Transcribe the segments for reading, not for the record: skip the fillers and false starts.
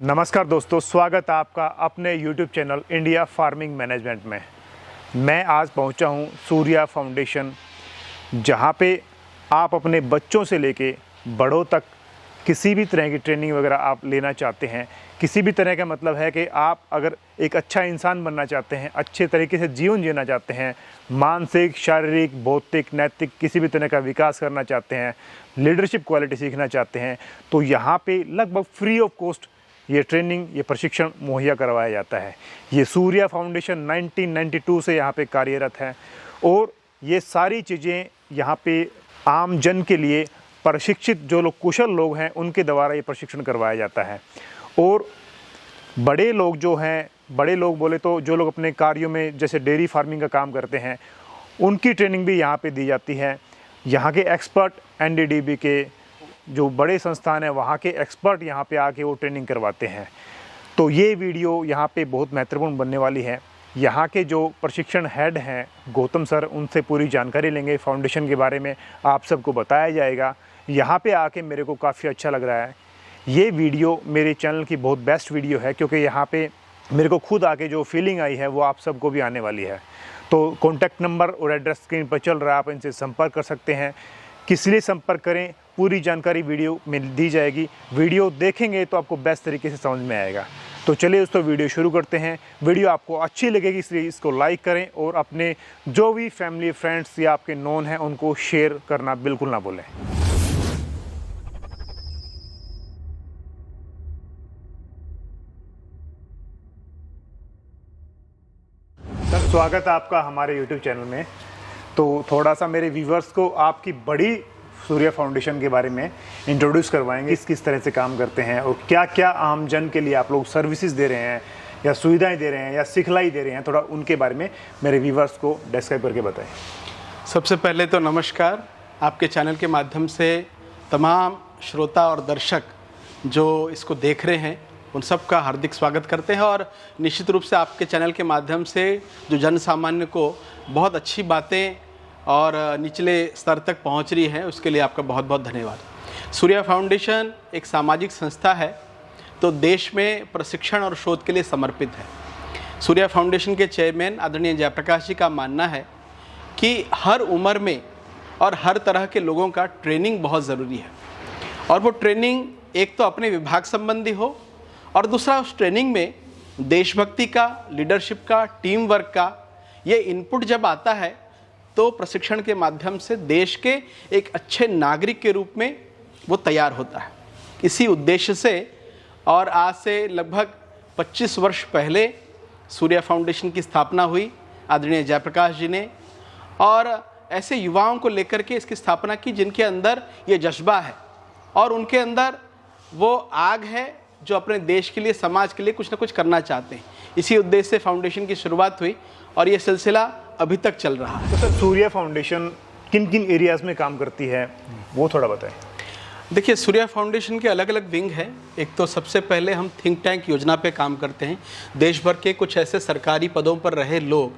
नमस्कार दोस्तों, स्वागत है आपका अपने YouTube channel India farming management में। मैं आज पहुंचा हूं सूर्या फाउंडेशन, जहां पे आप अपने बच्चों से लेके बड़ों तक किसी भी तरह की ट्रेनिंग वगैरह आप लेना चाहते हैं। किसी भी तरह का मतलब है कि आप अगर एक अच्छा इंसान बनना चाहते हैं, अच्छे तरीके से जीवन जीना चाहते हैं, मानसिक, शारीरिक, भौतिक, नैतिक किसी भी तरह का विकास करना चाहते हैं, लीडरशिप क्वालिटी सीखना चाहते हैं, तो यहाँ पे लगभग फ्री ऑफ कॉस्ट ये ट्रेनिंग, ये प्रशिक्षण मुहैया करवाया जाता है। ये सूर्या फाउंडेशन 1992 से यहाँ पे कार्यरत है और ये सारी चीज़ें यहाँ पे आम जन के लिए प्रशिक्षित जो लोग कुशल लोग हैं उनके द्वारा ये प्रशिक्षण करवाया जाता है। और बड़े लोग जो हैं, बड़े लोग बोले तो जो लोग अपने कार्यों में जैसे डेयरी फार्मिंग का काम करते हैं, उनकी ट्रेनिंग भी यहाँ पे दी जाती है। यहाँ के एक्सपर्ट NDDB के जो बड़े संस्थान हैं वहाँ के एक्सपर्ट यहाँ पे आके वो ट्रेनिंग करवाते हैं। तो ये वीडियो यहाँ पे बहुत महत्वपूर्ण बनने वाली है। यहाँ के जो प्रशिक्षण हेड हैं गौतम सर, उनसे पूरी जानकारी लेंगे फाउंडेशन के बारे में, आप सबको बताया जाएगा। यहाँ पे आके मेरे को काफ़ी अच्छा लग रहा है। ये वीडियो मेरे चैनल की बहुत बेस्ट वीडियो है, क्योंकि यहाँ पे मेरे को खुद आके जो फीलिंग आई है वो आप सबको भी आने वाली है। तो कॉन्टैक्ट नंबर और एड्रेस स्क्रीन पर चल रहा है, आप इनसे संपर्क कर सकते हैं। किस लिए संपर्क करें, पूरी जानकारी वीडियो में दी जाएगी। वीडियो देखेंगे तो आपको बेस्ट तरीके से समझ में आएगा। तो चलिए दोस्तों, वीडियो शुरू करते हैं। वीडियो आपको अच्छी लगेगी इसलिए इसको लाइक करें और अपने जो भी फैमिली, फ्रेंड्स या आपके नोन हैं उनको शेयर करना बिल्कुल ना भूलें। सर, स्वागत है आपका हमारे YouTube चैनल में। तो थोड़ा सा मेरे व्यूवर्स को आपकी बड़ी सूर्या फाउंडेशन के बारे में इंट्रोड्यूस करवाएंगे, किस तरह से काम करते हैं और क्या क्या आम जन के लिए आप लोग सर्विसेज दे रहे हैं या सुविधाएं दे रहे हैं या सिखलाई दे रहे हैं, थोड़ा उनके बारे में मेरे व्यूवर्स को डिस्क्राइब करके बताएं। सबसे पहले तो नमस्कार। आपके चैनल के माध्यम से तमाम श्रोता और दर्शक जो इसको देख रहे हैं उन सब का हार्दिक स्वागत करते हैं और निश्चित रूप से आपके चैनल के माध्यम से जो जन सामान्य को बहुत अच्छी बातें और निचले स्तर तक पहुंच रही है, उसके लिए आपका बहुत बहुत धन्यवाद। सूर्या फाउंडेशन एक सामाजिक संस्था है, तो देश में प्रशिक्षण और शोध के लिए समर्पित है। सूर्या फाउंडेशन के चेयरमैन आदरणीय जयप्रकाश जी का मानना है कि हर उम्र में और हर तरह के लोगों का ट्रेनिंग बहुत ज़रूरी है, और वो ट्रेनिंग एक तो अपने विभाग संबंधी हो और दूसरा उस ट्रेनिंग में देशभक्ति का, लीडरशिप का, टीम वर्क का ये इनपुट जब आता है तो प्रशिक्षण के माध्यम से देश के एक अच्छे नागरिक के रूप में वो तैयार होता है। इसी उद्देश्य से और आज से लगभग 25 वर्ष पहले सूर्या फाउंडेशन की स्थापना हुई आदरणीय जयप्रकाश जी ने, और ऐसे युवाओं को लेकर के इसकी स्थापना की जिनके अंदर ये जज्बा है और उनके अंदर वो आग है जो अपने देश के लिए, समाज के लिए कुछ ना कुछ करना चाहते हैं। इसी उद्देश्य से फाउंडेशन की शुरुआत हुई और ये सिलसिला अभी तक चल रहा है। तो सर, सूर्या फाउंडेशन किन किन एरियाज़ में काम करती है वो थोड़ा बताएं। देखिए, सूर्या फाउंडेशन के अलग अलग विंग हैं। एक तो सबसे पहले हम थिंक टैंक योजना पे काम करते हैं। देश भर के कुछ ऐसे सरकारी पदों पर रहे लोग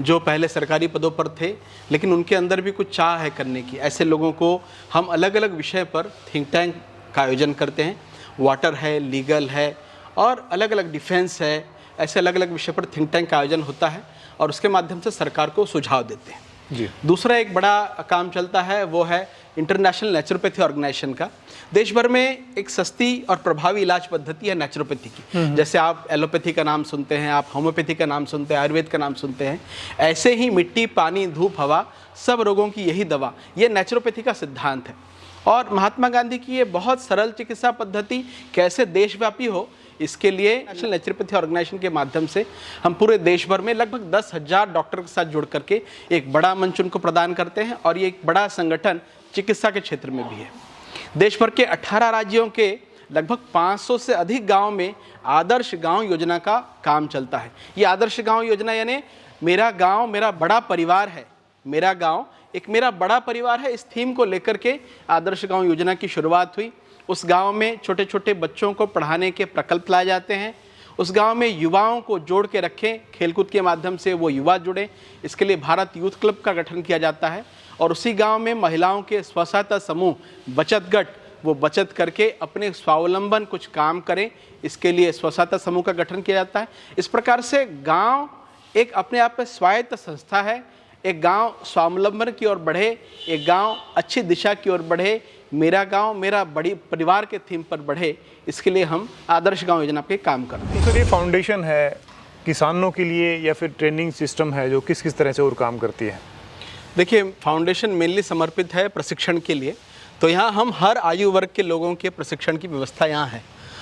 जो पहले सरकारी पदों पर थे लेकिन उनके अंदर भी कुछ चाह है करने की, ऐसे लोगों को हम अलग अलग विषय पर थिंक टैंक का आयोजन करते हैं। वाटर है, लीगल है और अलग अलग डिफेंस है, ऐसे अलग अलग विषय पर थिंक टैंक का आयोजन होता है और उसके माध्यम से सरकार को सुझाव देते हैं जी। दूसरा एक बड़ा काम चलता है वो है इंटरनेशनल नेचुरोपैथी ऑर्गेनाइजेशन का। देश भर में एक सस्ती और प्रभावी इलाज पद्धति है नेचुरोपैथी की। जैसे आप एलोपैथी का नाम सुनते हैं, आप होम्योपैथी का नाम सुनते हैं, आयुर्वेद का नाम सुनते हैं, ऐसे ही मिट्टी, पानी, धूप, हवा, सब रोगों की यही दवा, ये नेचुरोपैथी का सिद्धांत है। और महात्मा गांधी की ये बहुत सरल चिकित्सा पद्धति कैसे देशव्यापी हो, इसके लिए नेशनल नेचुरोपैथी ऑर्गेनाइजेशन के माध्यम से हम पूरे देश भर में लगभग 10,000 डॉक्टर के साथ जुड़ करके एक बड़ा मंच उनको प्रदान करते हैं और ये एक बड़ा संगठन चिकित्सा के क्षेत्र में भी है। देश भर के 18 राज्यों के लगभग 500 से अधिक गाँव में आदर्श गाँव योजना का काम चलता है। ये आदर्श गाँव योजना यानी मेरा गाँव मेरा बड़ा परिवार है, मेरा गाँव एक मेरा बड़ा परिवार है, इस थीम को लेकर के आदर्श गाँव योजना की शुरुआत हुई। उस गांव में छोटे छोटे बच्चों को पढ़ाने के प्रकल्प लाए जाते हैं। उस गांव में युवाओं को जोड़ के रखें, खेलकूद के माध्यम से वो युवा जुड़े, इसके लिए भारत यूथ क्लब का गठन किया जाता है। और उसी गांव में महिलाओं के स्व सहायता समूह, बचत गट, वो बचत करके अपने स्वावलंबन कुछ काम करें। इसके लिए स्व-सहायता समूह का गठन किया जाता है। इस प्रकार से गांव एक अपने आप में स्वायत्त संस्था है। एक गांव स्वावलंबन की ओर बढ़े, एक गांव अच्छी दिशा की ओर बढ़े, मेरा गांव मेरा बड़ी परिवार के थीम पर बढ़े, इसके लिए हम आदर्श गांव योजना पे काम करते हैं। तो सर, ये फाउंडेशन है किसानों के लिए या फिर ट्रेनिंग सिस्टम है जो किस किस तरह से और काम करती है? देखिए, फाउंडेशन मेनली समर्पित है प्रशिक्षण के लिए। तो यहाँ हम हर आयु वर्ग के लोगों के प्रशिक्षण की व्यवस्था यहाँ है।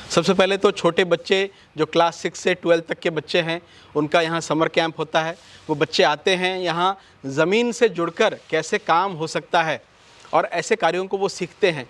सबसे पहले तो छोटे बच्चे जो क्लास 6 से 12 तक के बच्चे हैं, उनका यहाँ समर कैंप होता है। वो बच्चे आते हैं, यहाँ ज़मीन से जुड़कर कैसे काम हो सकता है और ऐसे कार्यों को वो सीखते हैं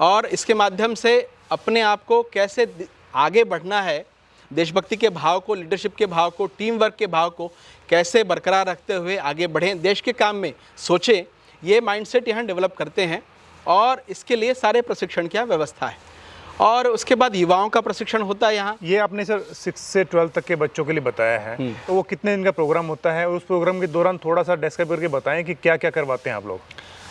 और इसके माध्यम से अपने आप को कैसे आगे बढ़ना है, देशभक्ति के भाव को, लीडरशिप के भाव को, टीम वर्क के भाव को कैसे बरकरार रखते हुए आगे बढ़ें, देश के काम में सोचें, ये माइंडसेट यहाँ डेवलप करते हैं और इसके लिए सारे प्रशिक्षण की व्यवस्था है। और उसके बाद युवाओं का प्रशिक्षण होता है यहाँ। ये आपने सर 6 से 12 तक के बच्चों के लिए बताया है, तो वो कितने दिन का प्रोग्राम होता है और उस प्रोग्राम के दौरान थोड़ा सा डिस्क्राइब करके बताएं कि क्या क्या करवाते हैं आप लोग?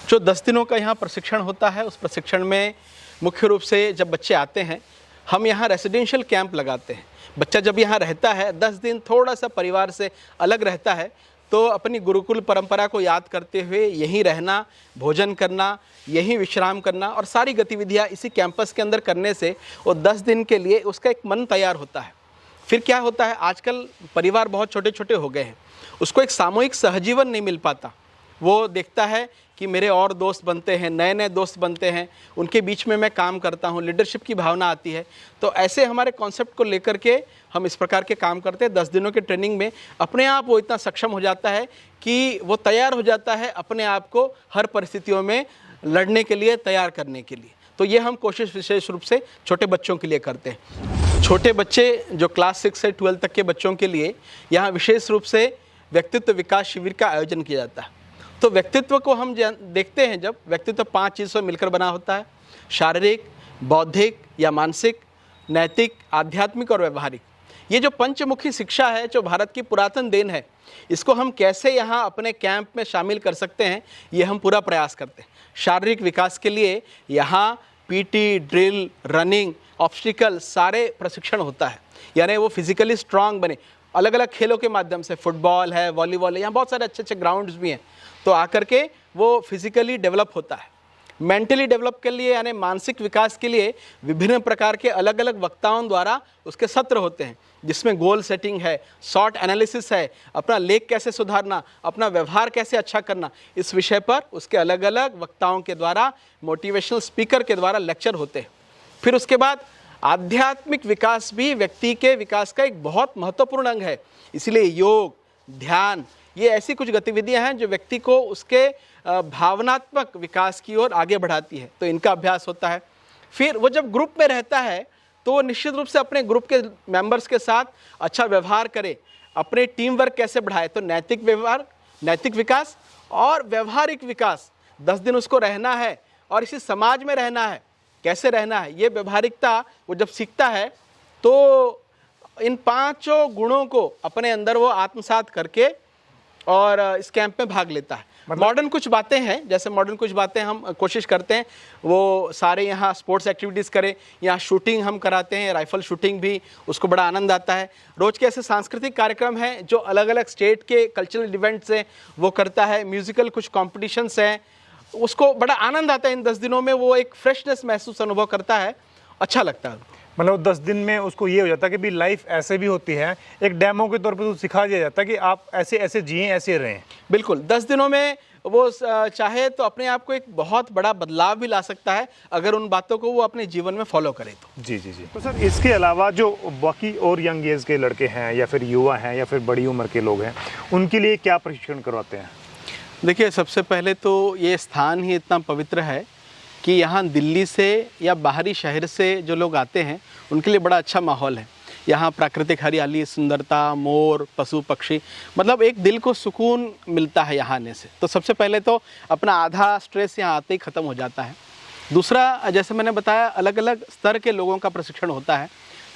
जो 10 दिनों का यहाँ प्रशिक्षण होता है, उस प्रशिक्षण में मुख्य रूप से जब बच्चे आते हैं, हम यहाँ रेसिडेंशियल कैंप लगाते हैं। बच्चा जब यहाँ रहता है 10 दिन, थोड़ा सा परिवार से अलग रहता है, तो अपनी गुरुकुल परंपरा को याद करते हुए यहीं रहना, भोजन करना, यहीं विश्राम करना और सारी गतिविधियाँ इसी कैंपस के अंदर करने से वो 10 दिन के लिए उसका एक मन तैयार होता है। फिर क्या होता है, आजकल परिवार बहुत छोटे छोटे हो गए हैं, उसको एक सामूहिक सहजीवन नहीं मिल पाता। वो देखता है कि मेरे और दोस्त बनते हैं, नए नए दोस्त बनते हैं, उनके बीच में मैं काम करता हूँ, लीडरशिप की भावना आती है। तो ऐसे हमारे कॉन्सेप्ट को लेकर के हम इस प्रकार के काम करते हैं। 10 दिनों के ट्रेनिंग में अपने आप वो इतना सक्षम हो जाता है कि वो तैयार हो जाता है अपने आप को हर परिस्थितियों में लड़ने के लिए, तैयार करने के लिए। तो ये हम कोशिश विशेष रूप से छोटे बच्चों के लिए करते हैं। छोटे बच्चे जो क्लास 6 से 12 तक के बच्चों के लिए यहाँ विशेष रूप से व्यक्तित्व विकास शिविर का आयोजन किया जाता है। तो व्यक्तित्व को हम देखते हैं, जब व्यक्तित्व 5 चीज़ों से मिलकर बना होता है: शारीरिक, बौद्धिक या मानसिक, नैतिक, आध्यात्मिक और व्यवहारिक। ये जो पंचमुखी शिक्षा है, जो भारत की पुरातन देन है, इसको हम कैसे यहाँ अपने कैंप में शामिल कर सकते हैं, ये हम पूरा प्रयास करते हैं। शारीरिक विकास के लिए यहाँ पीटी, ड्रिल, रनिंग, ऑब्स्टिकल सारे प्रशिक्षण होता है, यानी वो फिजिकली स्ट्रांग बने। अलग अलग खेलों के माध्यम से, फुटबॉल है, वॉलीबॉल है, यहाँ बहुत सारे अच्छे अच्छे ग्राउंड्स भी हैं, तो आकर के वो फिजिकली डेवलप होता है। मेंटली डेवलप के लिए यानी मानसिक विकास के लिए विभिन्न प्रकार के अलग अलग वक्ताओं द्वारा उसके सत्र होते हैं, जिसमें गोल सेटिंग है, शॉर्ट एनालिसिस है, अपना लेख कैसे सुधारना, अपना व्यवहार कैसे अच्छा करना, इस विषय पर उसके अलग अलग वक्ताओं के द्वारा, मोटिवेशनल स्पीकर के द्वारा लेक्चर होते हैं। फिर उसके बाद आध्यात्मिक विकास भी व्यक्ति के विकास का एक बहुत महत्वपूर्ण अंग है। इसलिए योग, ध्यान, ये ऐसी कुछ गतिविधियां हैं जो व्यक्ति को उसके भावनात्मक विकास की ओर आगे बढ़ाती है, तो इनका अभ्यास होता है। फिर वो जब ग्रुप में रहता है तो वो निश्चित रूप से अपने ग्रुप के मेंबर्स के साथ अच्छा व्यवहार करे, अपने टीम वर्क कैसे बढ़ाए, तो नैतिक व्यवहार, नैतिक विकास और व्यवहारिक विकास। 10 दिन उसको रहना है और इसी समाज में रहना है, कैसे रहना है, ये व्यवहारिकता वो जब सीखता है तो इन 5 गुणों को अपने अंदर वो आत्मसात करके और इस कैंप में भाग लेता है। मॉडर्न कुछ बातें हैं, जैसे मॉडर्न कुछ बातें हम कोशिश करते हैं वो सारे यहाँ स्पोर्ट्स एक्टिविटीज़ करें। यहाँ शूटिंग हम कराते हैं, राइफल शूटिंग भी, उसको बड़ा आनंद आता है। रोज़ के ऐसे सांस्कृतिक कार्यक्रम हैं जो अलग अलग स्टेट के कल्चरल इवेंट्स हैं वो करता है। म्यूज़िकल कुछ कॉम्पिटिशन्स हैं, उसको बड़ा आनंद आता है। इन 10 दिनों में वो एक फ्रेशनेस महसूस अनुभव करता है, अच्छा लगता है। मतलब 10 दिन में उसको ये हो जाता है कि भी लाइफ ऐसे भी होती है, एक डेमो के तौर पे तो सिखा दिया जाता है कि आप ऐसे ऐसे जिएं, ऐसे रहें। बिल्कुल, 10 दिनों में वो चाहे तो अपने आप को एक बहुत बड़ा बदलाव भी ला सकता है, अगर उन बातों को वो अपने जीवन में फॉलो करे तो। जी जी जी। तो सर, इसके अलावा जो बाकी और यंग एज के लड़के हैं या फिर युवा हैं या फिर बड़ी उम्र के लोग हैं, उनके लिए क्या प्रशिक्षण करवाते हैं? देखिए, सबसे पहले तो ये स्थान ही इतना पवित्र है कि यहाँ दिल्ली से या बाहरी शहर से जो लोग आते हैं उनके लिए बड़ा अच्छा माहौल है। यहाँ प्राकृतिक हरियाली, सुंदरता, मोर, पशु पक्षी, मतलब एक दिल को सुकून मिलता है यहाँ आने से। तो सबसे पहले तो अपना आधा स्ट्रेस यहाँ आते ही ख़त्म हो जाता है। दूसरा, जैसे मैंने बताया, अलग अलग स्तर के लोगों का प्रशिक्षण होता है।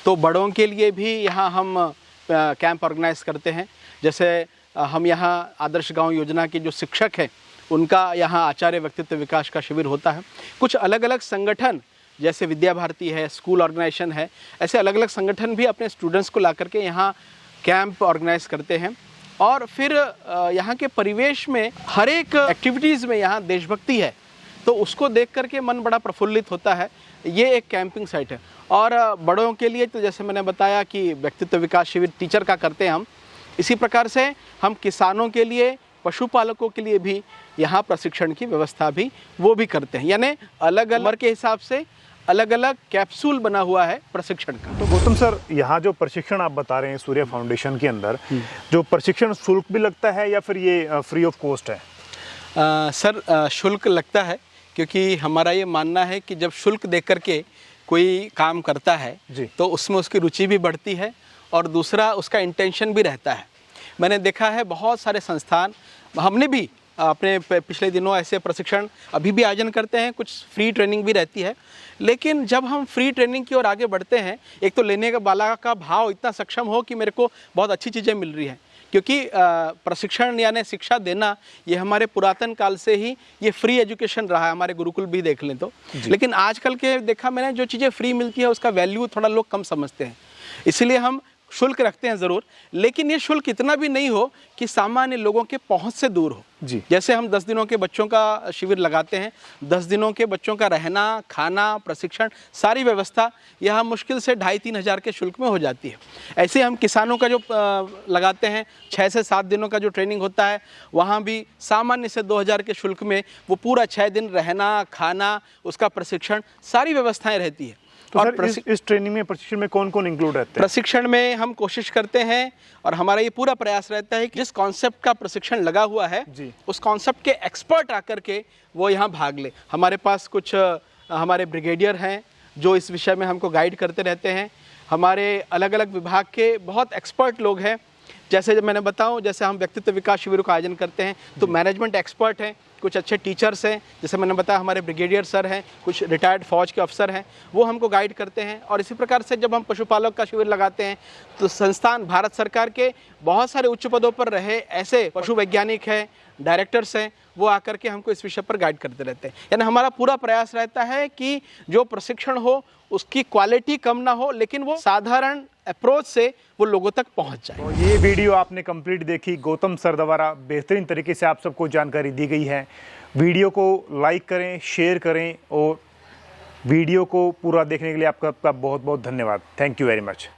तो बड़ों के लिए भी यहाँ हम कैंप ऑर्गेनाइज करते हैं। जैसे हम यहाँ आदर्श गाँव योजना के जो शिक्षक हैं उनका यहाँ आचार्य व्यक्तित्व विकास का शिविर होता है। कुछ अलग अलग संगठन जैसे विद्या भारती है, स्कूल ऑर्गेनाइजेशन है, ऐसे अलग अलग संगठन भी अपने स्टूडेंट्स को ला करके यहाँ कैंप ऑर्गेनाइज करते हैं। और फिर यहाँ के परिवेश में हर एक एक्टिविटीज़ में यहाँ देशभक्ति है, तो उसको देख करके मन बड़ा प्रफुल्लित होता है। ये एक कैंपिंग साइट है। और बड़ों के लिए तो जैसे मैंने बताया कि व्यक्तित्व विकास शिविर टीचर का करते हैं हम, इसी प्रकार से हम किसानों के लिए, पशुपालकों के लिए भी यहाँ प्रशिक्षण की व्यवस्था भी वो भी करते हैं। यानी अलग अलग उम्र के हिसाब से अलग अलग कैप्सूल बना हुआ है प्रशिक्षण का। तो गौतम सर, यहाँ जो प्रशिक्षण आप बता रहे हैं सूर्या फाउंडेशन के अंदर, जो प्रशिक्षण शुल्क भी लगता है या फिर ये फ्री ऑफ कॉस्ट है? सर शुल्क लगता है, क्योंकि हमारा ये मानना है कि जब शुल्क दे करके कोई काम करता है तो उसमें उसकी रुचि भी बढ़ती है और दूसरा उसका इंटेंशन भी रहता है। मैंने देखा है बहुत सारे संस्थान, हमने भी अपने पिछले दिनों ऐसे प्रशिक्षण अभी भी आयोजन करते हैं, कुछ फ्री ट्रेनिंग भी रहती है। लेकिन जब हम फ्री ट्रेनिंग की ओर आगे बढ़ते हैं, एक तो लेने का वाला का भाव इतना सक्षम हो कि मेरे को बहुत अच्छी चीज़ें मिल रही हैं, क्योंकि प्रशिक्षण यानी शिक्षा देना ये हमारे पुरातन काल से ही ये फ्री एजुकेशन रहा है। हमारे गुरुकुल भी देख लें तो। लेकिन आजकल के देखा मैंने, जो चीज़ें फ्री मिलती है उसका वैल्यू थोड़ा लोग कम समझते हैं, इसलिए हम शुल्क रखते हैं ज़रूर। लेकिन ये शुल्क इतना भी नहीं हो कि सामान्य लोगों के पहुंच से दूर हो। जैसे हम 10 दिनों के बच्चों का शिविर लगाते हैं, 10 दिनों के बच्चों का रहना, खाना, प्रशिक्षण, सारी व्यवस्था यहाँ मुश्किल से 2,500-3 हज़ार के शुल्क में हो जाती है। ऐसे हम किसानों का जो लगाते हैं 6 से 7 दिनों का जो ट्रेनिंग होता है, वहाँ भी सामान्य से 2,000 के शुल्क में वो पूरा 6 दिन रहना, खाना, उसका प्रशिक्षण, सारी व्यवस्थाएँ रहती है। तो और इस ट्रेनिंग में, प्रशिक्षण में कौन कौन इंक्लूड रहते हैं? प्रशिक्षण में हम कोशिश करते हैं और हमारा ये पूरा प्रयास रहता है कि जिस कॉन्सेप्ट का प्रशिक्षण लगा हुआ है उस कॉन्सेप्ट के एक्सपर्ट आकर के वो यहाँ भाग ले। हमारे पास कुछ हमारे ब्रिगेडियर हैं जो इस विषय में हमको गाइड करते रहते हैं। हमारे अलग अलग विभाग के बहुत एक्सपर्ट लोग हैं। जैसे जब मैंने बताऊं, जैसे हम व्यक्तित्व विकास शिविर का आयोजन करते हैं तो मैनेजमेंट एक्सपर्ट हैं, कुछ अच्छे टीचर्स हैं, जैसे मैंने बताया हमारे ब्रिगेडियर सर हैं, कुछ रिटायर्ड फौज के अफसर हैं, वो हमको गाइड करते हैं। और इसी प्रकार से जब हम पशुपालक का शिविर लगाते हैं तो संस्थान, भारत सरकार के बहुत सारे उच्च पदों पर रहे ऐसे पशु वैज्ञानिक हैं, डायरेक्टर्स हैं, वो आकर के हमको इस विषय पर गाइड करते रहते हैं। यानी हमारा पूरा प्रयास रहता है कि जो प्रशिक्षण हो उसकी क्वालिटी कम ना हो, लेकिन वो साधारण अप्रोच से वो लोगों तक पहुंच जाए। तो ये वीडियो आपने कंप्लीट देखी, गौतम सर द्वारा बेहतरीन तरीके से आप सबको जानकारी दी गई है। वीडियो को लाइक करें, शेयर करें और वीडियो को पूरा देखने के लिए आपका बहुत बहुत धन्यवाद। Thank you very much.